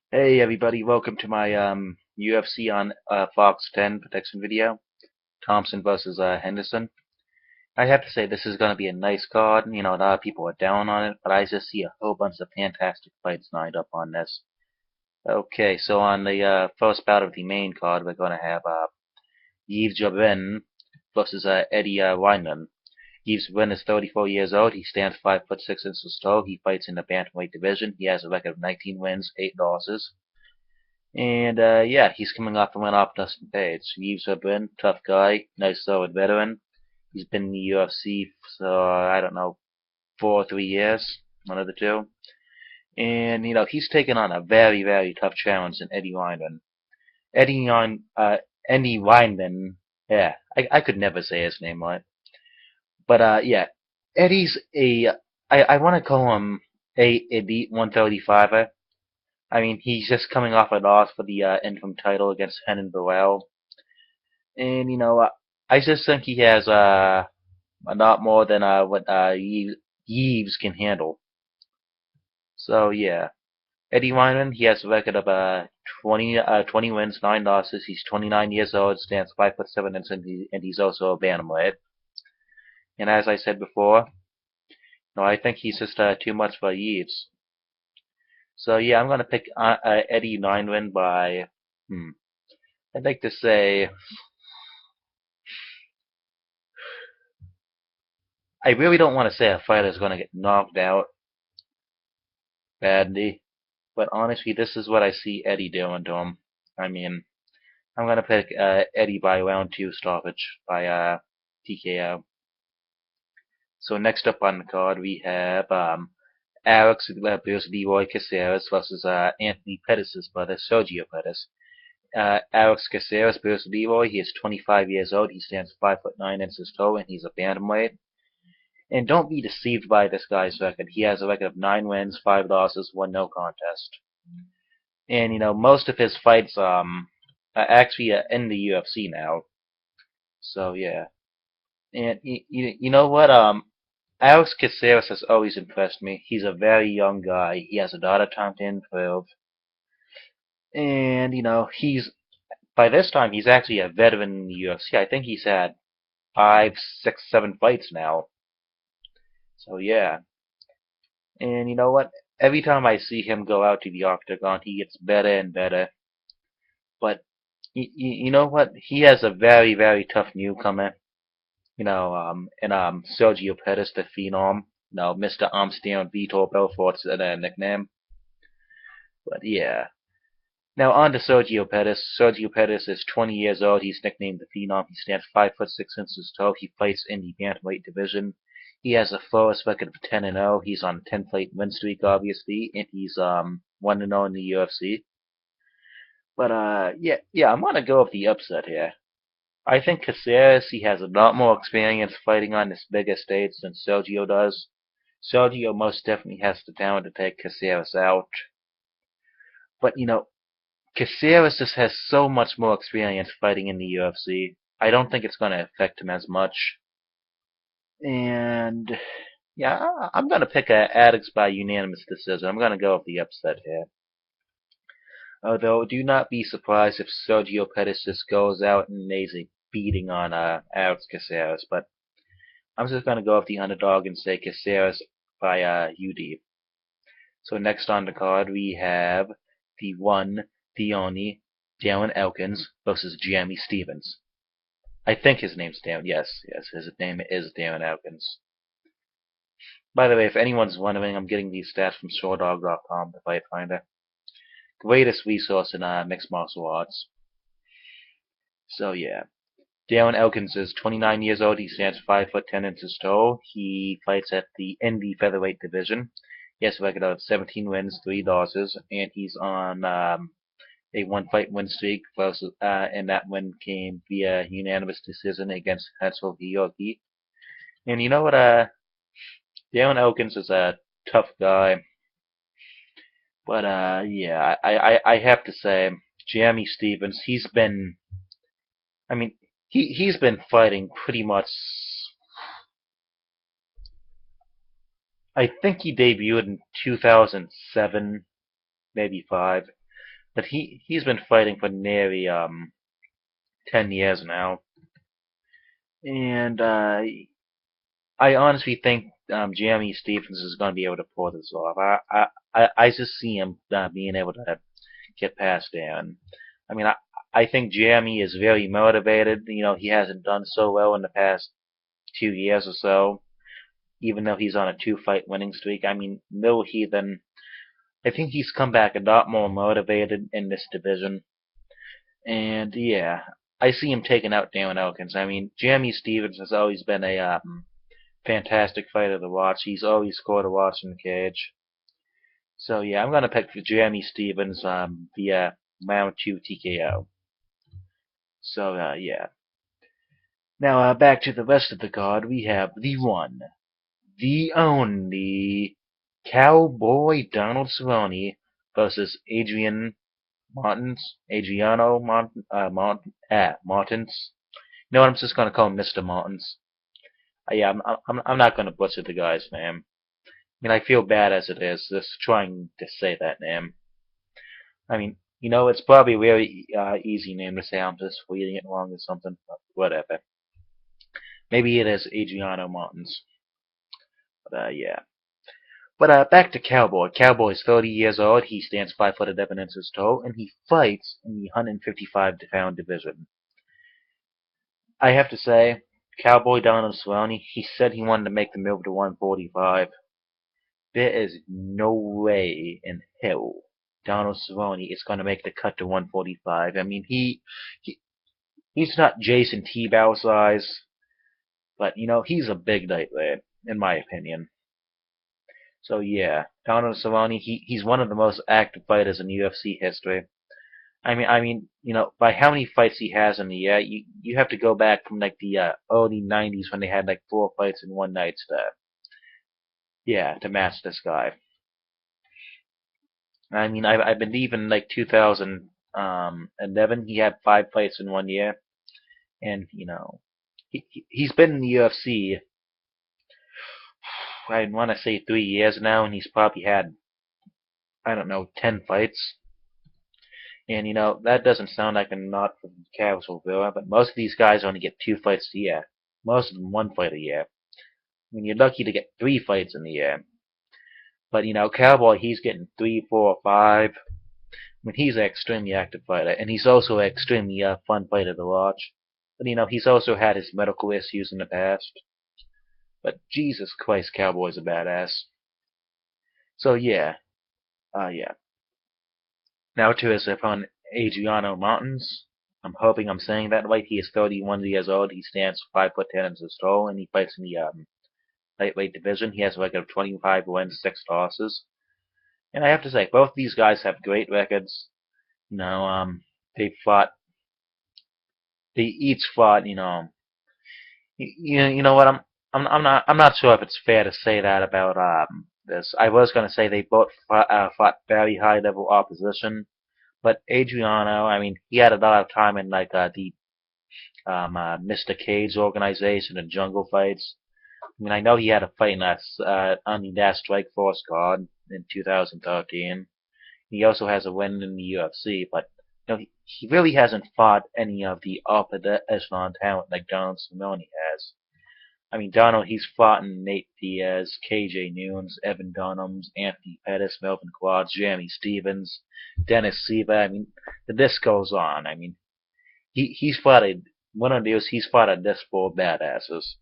Hey everybody, welcome to my UFC on Fox 10 prediction video. Thompson versus Henderson. I have to say this is going to be a nice card. You know, a lot of people are down on it, but I just see a whole bunch of fantastic fights lined up on this. Okay, so on the first bout of the main card, we're going to have Yves Jabin versus Eddie Wineland. Yves Jabin is 34 years old. He stands 5'6" tall. He fights in the bantamweight division. He has a record of 19 wins, 8 losses. And yeah, he's coming off a win off Dustin Page. Yves Jabin, tough guy, nice solid veteran. He's been in the UFC for I don't know 4 or 3 years, one of the two. And you know he's taken on a very tough challenge in Eddie Weinman. Eddie on Eddie Weinman, yeah, I could never say his name right. But yeah, Eddie's a I want to call him a elite 135er. I mean, he's just coming off a loss for the interim title against Henan Burrell. And you know, I just think he has a lot more than what Yves can handle. So yeah, Eddie Weinman, he has a record of 20 wins, 9 losses. He's 29 years old, stands 5'7" and he's also a bantamweight. And as I said before, no, I think he's just too much for Yves. So yeah, I'm gonna pick Eddie Weinman by I'd like to say I really don't want to say a fighter's gonna get knocked out badly. But honestly, this is what I see Eddie doing to him. I mean, I'm gonna pick Eddie by round two stoppage by TKO. So next up on the card we have Alex versus Leroy Caceres versus Anthony Pettis' brother Sergio Pettis. Alex Caceres versus Leroy. He is 25 years old. He stands 5'9" tall, and he's a bantamweight. And don't be deceived by this guy's record. He has a record of 9 wins, 5 losses, 1 no contest. And you know most of his fights are actually in the UFC now. So yeah, and you know what Alex Caceres has always impressed me. He's a very young guy. He has a lot of time to improve, and you know he's by this time he's actually a veteran in the UFC. I think he's had 5, 6, 7 fights now. So yeah, and you know what? Every time I see him go out to the octagon, he gets better and better. But you know what? He has a very tough newcomer. You know, and Sergio Pettis, the Phenom. You know, Mr. Amsterdam Vitor Belfort's nickname. But yeah. Now on to Sergio Pettis. Sergio Pettis is 20 years old. He's nicknamed the Phenom. He stands 5'6" tall. He fights in the bantamweight division. He has a flawless record of 10-0. He's on a 10-fight win streak, obviously, and he's 1-0 in the UFC. But yeah, I'm gonna go with the upset here. I think Caceres, he has a lot more experience fighting on this bigger stage than Sergio does. Sergio most definitely has the talent to take Caceres out. But, you know, Caceres just has so much more experience fighting in the UFC. I don't think it's going to affect him as much. And, yeah, I'm going to pick Addicts by unanimous decision. I'm going to go with the upset here. Although, do not be surprised if Sergio Pettis just goes out and lays a beating on Alex Caceres. But I'm just going to go with the underdog and say Caceres by UD. So next on the card we have the one, the only, Darren Elkins versus Jeremy Stephens. I think his name's Darren. Yes, his name is Darren Elkins. By the way, if anyone's wondering, I'm getting these stats from ShoreDog.com, the Fight Finder. Greatest resource in mixed martial arts. So yeah. Darren Elkins is 29 years old. He stands 5'10" tall. He fights at the NB featherweight division. He has a record of 17 wins, 3 losses, and he's on a one-fight win streak. Versus, and that win came via unanimous decision against Hansel Hiyoki. And you know what? Darren Elkins is a tough guy, but yeah, I have to say, Jeremy Stephens, he's been, I mean, he's been fighting pretty much. I think he debuted in 2007, maybe 5. but he's been fighting for nearly 10 years now, and I honestly think Jeremy Stephens is going to be able to pull this off. I just see him being able to get past Aaron. I mean, I think Jeremy is very motivated. You know, he hasn't done so well in the past 2 years or so, even though he's on a 2-fight winning streak. I mean, Mill Heathen, I think he's come back a lot more motivated in this division. And yeah, I see him taking out Darren Elkins. I mean, Jeremy Stephens has always been a fantastic fighter to watch. He's always scored a watch in the cage. So yeah, I'm gonna pick for Jeremy Stephens via round 2 TKO. So yeah. Now back to the rest of the card. We have the one, the only Cowboy Donald Cerrone versus Adriano Martins. You know what? I'm just gonna call him Mr. Martins. Yeah, I'm not gonna butcher the guy's name. I mean, I feel bad as it is, just trying to say that name. I mean, you know, it's probably a very easy name to say. I'm just reading it wrong or something. But whatever. Maybe it is Adriano Martins. But yeah. But back to Cowboy. Cowboy's 30 years old. He stands 5'11" inches tall, and he fights in the 155-pound division. I have to say, Cowboy Donald Cerrone, he said he wanted to make the move to 145. There is no way in hell Donald Cerrone is going to make the cut to 145. I mean, he's not Jason T-Bow size, but you know, he's a big lightweight, in my opinion. So yeah, Donald Cerrone, he's one of the most active fighters in UFC history. I mean, you know, by how many fights he has in the year, you have to go back from like the early '90s when they had like 4 fights in one night to match this guy. I mean, I believe in like 2011 he had 5 fights in one year, and you know, he's been in the UFC. I want to say 3 years now, and he's probably had, I don't know, 10 fights. And you know, that doesn't sound like a not for casual viewer, but most of these guys only get 2 fights a year. Most of them 1 fight a year. I mean, you're lucky to get 3 fights in the year. But you know, Cowboy, he's getting 3, 4, 5. I mean, he's an extremely active fighter, and he's also an extremely fun fighter to watch. But you know, he's also had his medical issues in the past. But Jesus Christ, Cowboy's a badass. So yeah, yeah. Now to his opponent, Adriano Martins. I'm hoping I'm saying that right. He is 31 years old. He stands 5'10" inches tall, and he fights in the lightweight division. He has a record of 25 wins, 6 losses. And I have to say, both these guys have great records. You know, they each fought. You know what? I'm not sure if it's fair to say that about this. I was going to say they both fought very high level opposition, but Adriano, I mean, he had a lot of time in like the Mr. Cage organization and Jungle Fights. I mean, I know he had a fight in on the Last Strike Force card in 2013. He also has a win in the UFC, but you know, he really hasn't fought any of the upper echelon talent like Donald Cerrone has. I mean, Donald, he's fought in Nate Diaz, KJ Nunes, Evan Dunhams, Anthony Pettis, Melvin Quads, Jeremy Stephens, Dennis Siva. I mean, the list goes on. I mean, he's fought one of those. He's fought a list full of badasses.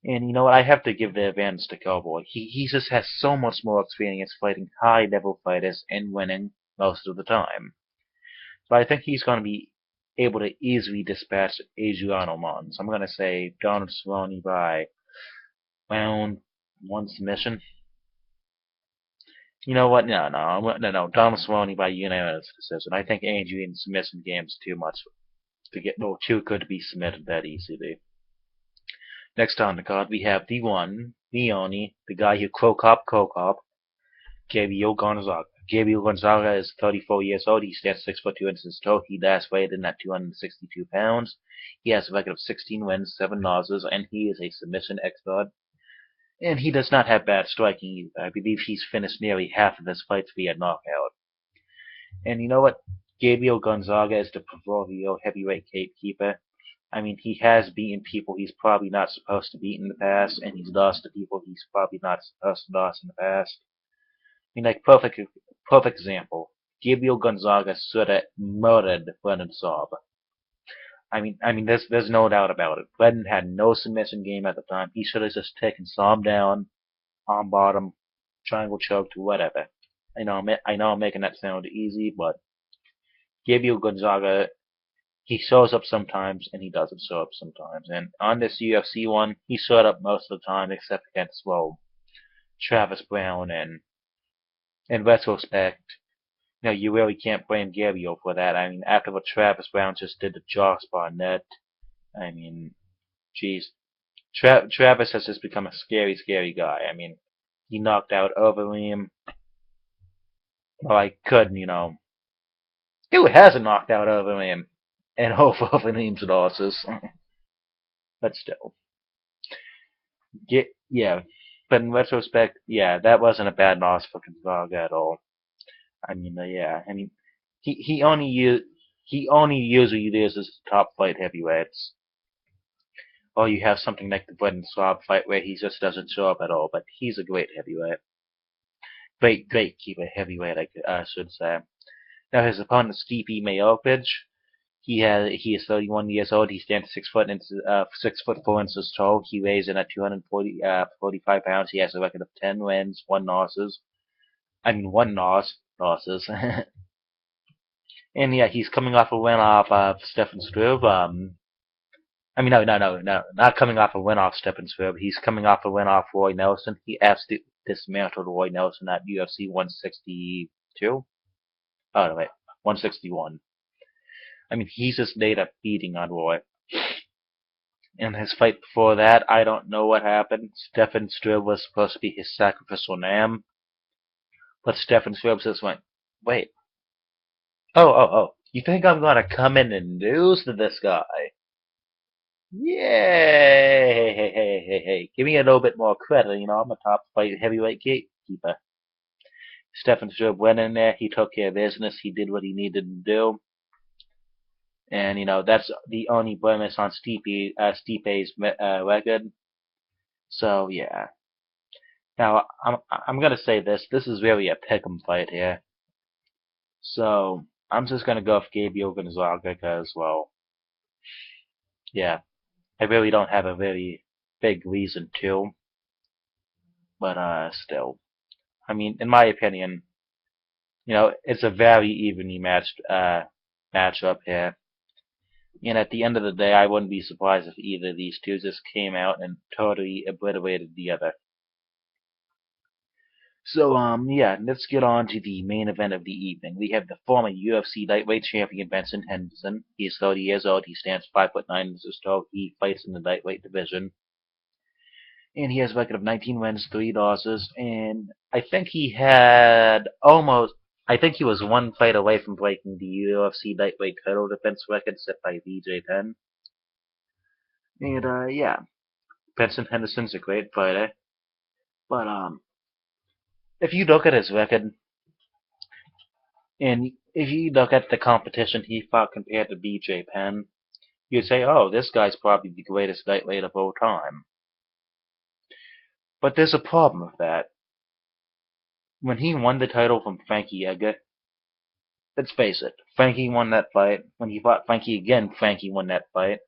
And you know what? I have to give the advantage to Cowboy. He just has so much more experience fighting high level fighters and winning most of the time. But I think he's going to be able to easily dispatch Adriano Martins. I'm going to say Donald Cerrone by round 1 submission. You know what? No. Donald Cerrone by unanimous decision. I think Adrian's submission game is too much too good to be submitted that easily. Next on the card, we have the one, the only, the guy who Crocop, Gabriel Gonzaga. Gabriel Gonzaga is 34 years old. He stands 6'2" inches tall. He last weighed in at 262 pounds. He has a record of 16 wins, 7 losses, and he is a submission expert. And he does not have bad striking either. I believe he's finished nearly half of his fights via knockout. And you know what? Gabriel Gonzaga is the proverbial heavyweight gatekeeper. I mean, he has beaten people he's probably not supposed to beat in the past, and he's lost to people he's probably not supposed to lose in the past. I mean, like, perfect example. Gabriel Gonzaga should have murdered Brendan Saub. There's no doubt about it. Brendan had no submission game at the time. He should have just taken Saub down, arm bottom, triangle choked, whatever. I know I'm making that sound easy, but Gabriel Gonzaga, he shows up sometimes and he doesn't show up sometimes. And on this UFC one, he showed up most of the time except against, well, Travis Brown. And in retrospect, you really can't blame Gabriel for that. I mean, after what Travis Brown just did to Josh Barnett, I mean, geez, Travis has just become a scary, scary guy. I mean, he knocked out Overeem. Well, I couldn't. Who hasn't knocked out Overeem? And Overeem's losses. But still. Yeah. But in retrospect, yeah, that wasn't a bad loss for Gonzaga at all. Yeah. He only usually uses top flight heavyweights. Or you have something like the Brendan Schaub fight where he just doesn't show up at all. But he's a great heavyweight. Great keeper heavyweight, I should say. Now his opponent Stipe Miocic. He is 31 years old. He stands 6'4" tall. He weighs in at 245 pounds. He has a record of 10 wins, 1 losses. One losses. And yeah, he's coming off a win off Stefan Struve. No, not coming off a win off Stefan Struve. He's coming off a win off Roy Nelson. He absolutely dismantled Roy Nelson at UFC 162. Oh no, wait, 161. He's just laid up beating on Roy. In his fight before that, I don't know what happened. Stefan Struve was supposed to be his sacrificial lamb, but Stefan Struve just went, wait, oh, you think I'm gonna come in and lose to this guy? Yay! Hey, give me a little bit more credit. I'm a top fight heavyweight gatekeeper. Stefan Struve went in there, he took care of business, he did what he needed to do. And that's the only blemish on Stipe's record. So yeah. Now I'm gonna say this. This is really a pick'em fight here. So I'm just gonna go with Gabriel Gonzaga because, well, yeah, I really don't have a very big reason to. But still, in my opinion, it's a very evenly matched matchup here. And at the end of the day, I wouldn't be surprised if either of these two just came out and totally obliterated the other. So, yeah, let's get on to the main event of the evening. We have the former UFC lightweight champion Benson Henderson. He is 30 years old. He stands 5'9" inches tall. He fights in the lightweight division. And he has a record of 19 wins, 3 losses. And I think he was one fight away from breaking the UFC lightweight title defense record set by BJ Penn. And, yeah, Benson Henderson's a great fighter. But, if you look at his record, and if you look at the competition he fought compared to BJ Penn, you'd say, oh, this guy's probably the greatest lightweight of all time. But there's a problem with that. When he won the title from Frankie Edgar, let's face it, Frankie won that fight. When he fought Frankie again, Frankie won that fight.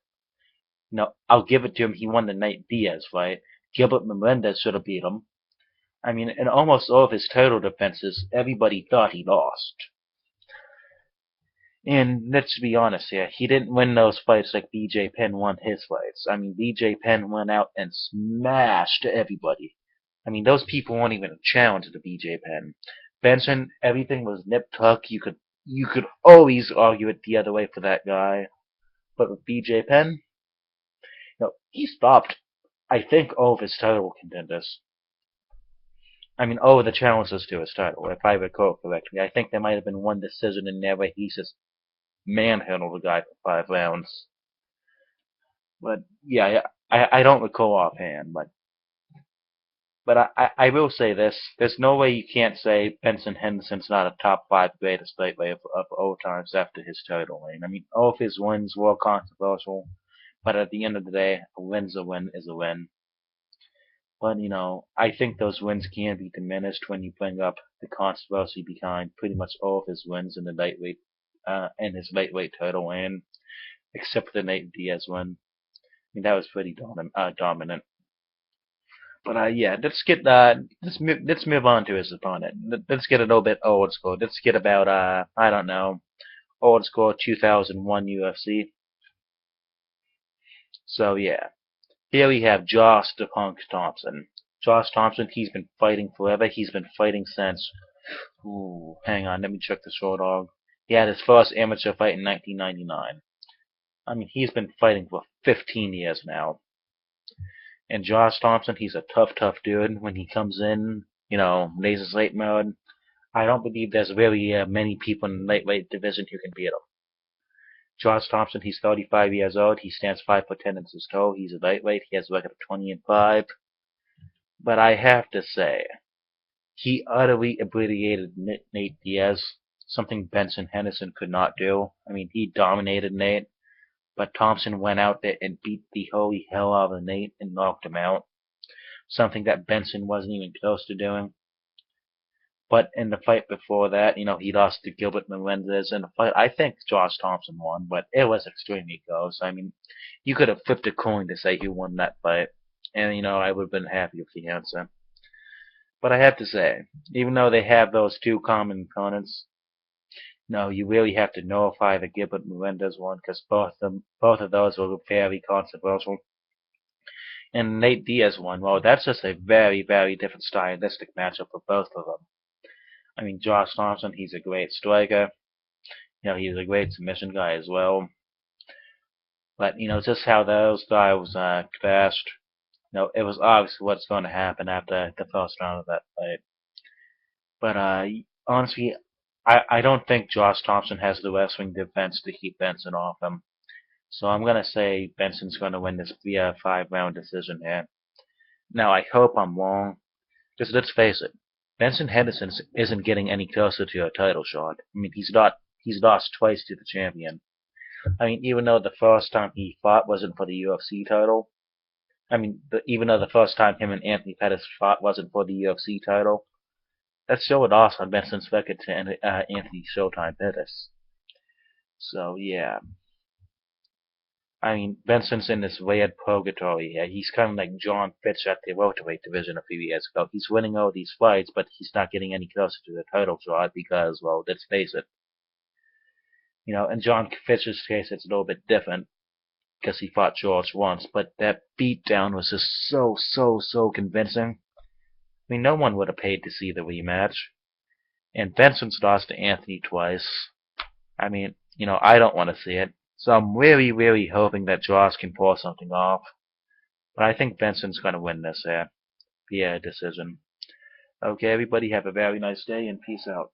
I'll give it to him, he won the Nate Diaz fight. Gilbert Melendez should have beat him. In almost all of his title defenses, everybody thought he lost. And let's be honest here, he didn't win those fights like BJ Penn won his fights. BJ Penn went out and smashed everybody. Those people weren't even a challenge to BJ Penn. Benson, everything was nip tuck. You could always argue it the other way for that guy. But with BJ Penn, he stopped, I think, all of his title contenders. All of the challenges to his title, if I recall correctly. I think there might have been one decision in there where he's just manhandled the guy for 5 rounds. But yeah, I don't recall offhand, but But I will say this: there's no way you can't say Benson Henderson's not a top five greatest lightweight of all times after his title reign. I mean, all of his wins were controversial, but at the end of the day, a win's a win is a win. But I think those wins can be diminished when you bring up the controversy behind pretty much all of his wins in the lightweight, and his lightweight title reign, except for the Nate Diaz win. I mean, that was pretty dominant. But yeah, let's move on to his opponent. Let's get a little bit old school. Let's get about I don't know, old school 2001 UFC. So yeah, here we have Josh the Punk Thompson. Josh Thompson, he's been fighting forever. He's been fighting since. Ooh, hang on, let me check the short dog. He had his first amateur fight in 1999. I mean, he's been fighting for 15 years now. And Josh Thompson, he's a tough dude. When he comes in, Laser's late mode, I don't believe there's really many people in the lightweight division who can beat him. Josh Thompson, he's 35 years old. He stands 5'10" inches tall. He's a lightweight. He has a record of 20-5. But I have to say, he utterly obliterated Nate Diaz, something Benson Henderson could not do. I mean, he dominated Nate, but Thompson went out there and beat the holy hell out of Nate and knocked him out, something that Benson wasn't even close to doing. But in the fight before that, he lost to Gilbert Melendez in a fight. I think Josh Thompson won, but it was extremely close. I mean, you could have flipped a coin to say who won that fight, and I would have been happy with the answer. But I have to say, even though they have those two common opponents, you really have to nullify the Gilbert Melendez one because both of those were very controversial. And Nate Diaz one, well, that's just a very different stylistic matchup for both of them. I mean, Josh Thompson, he's a great striker. He's a great submission guy as well. But, just how those guys clashed, it was obvious what's going to happen after the first round of that fight. But, honestly, I don't think Josh Thompson has the wrestling defense to keep Benson off him. So I'm going to say Benson's going to win this via 5-round decision here. Now, I hope I'm wrong. Because let's face it, Benson Henderson isn't getting any closer to a title shot. I mean, he's lost twice to the champion. I mean, even though the first time he fought wasn't for the UFC title, even though the first time him and Anthony Pettis fought wasn't for the UFC title, that's still a loss on Benson's record to Anthony Showtime Pettis. So yeah, I mean, Benson's in this weird purgatory here. He's kind of like John Fitch at the welterweight division a few years ago. He's winning all these fights, but he's not getting any closer to the title shot because, well, let's face it. In John Fitch's case, it's a little bit different because he fought George once, but that beatdown was just so convincing. I mean, no one would have paid to see the rematch. And Benson's lost to Anthony twice. I mean, I don't want to see it. So I'm really hoping that Josh can pull something off. But I think Benson's going to win this here via decision. Okay, everybody have a very nice day and peace out.